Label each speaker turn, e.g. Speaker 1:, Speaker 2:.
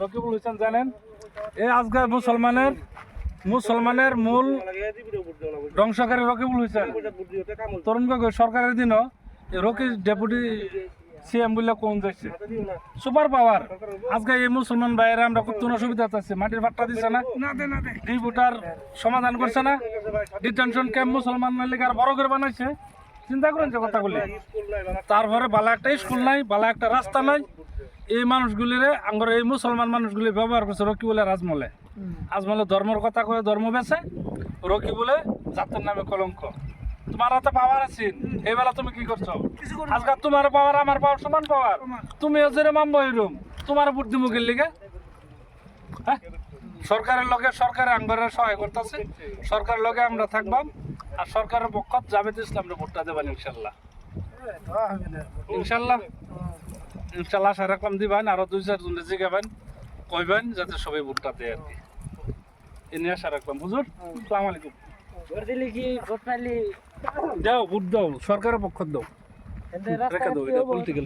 Speaker 1: রকিবুল হোসেন জানেন এই আজকের মুসলমানের মূল ধ্বংসকারী রকিবুল হোসেন তরুণ গগৈ সরকারের দিনও রকি ডেপুটি সিএম বলে কোন যাচ্ছে সুপার পাওয়ার আজকে এই মুসলমান ভাইয়েরা আমরা খুব অসুবিধা আছে মাটির ভাট্টা দিচ্ছে না ডিপুটার সমাধান করছে না ডিটেনশন ক্যাম্প মুসলমান লীগার বড় করে বানাইছে চিন্তা করেন যে কথাগুলি তারপরে ভালো একটা স্কুল নাই ভালো একটা রাস্তা নাই এই মানুষগুলিরে আমার এই মুসলমান মানুষগুলি ব্যবহার করছে রকিবুলের আজমলে ধর্মের কথা কয়ে ধর্ম বেছে রকিবুলে জাতের নামে কলঙ্ক তোমার হাতে পাওয়ার আছে এই বেলা তুমি কি করছো আজকাল তোমার পাওয়ার আমার পাওয়ার সমান পাওয়ার তুমি যেরকম মামবো এরকম তোমার বুদ্ধি মুখের লিগে হ্যাঁ সরকারের লগে সরকারের আঙ্গরের সহায় করতেছে সরকারের লগে আমরা থাকবাম আর সরকারের পক্ষ জাবেদ ইসলামের ভোটটা দেবেন ইনশাল্লাহ ইনশাল্লাহ ইনশাল্লাহ আশা রাখলাম দিবেন আরো 2-4 জন জিগাবেন কইবেন যাতে সবাই ভোটটা দেয় আর কি এ নিয়ে আশা রাখলাম হুজুর আসসালামু আলাইকুম দাও ভোট দাও সরকারের পক্ষ দাও রেখে দাও এটা পলিটিক্যাল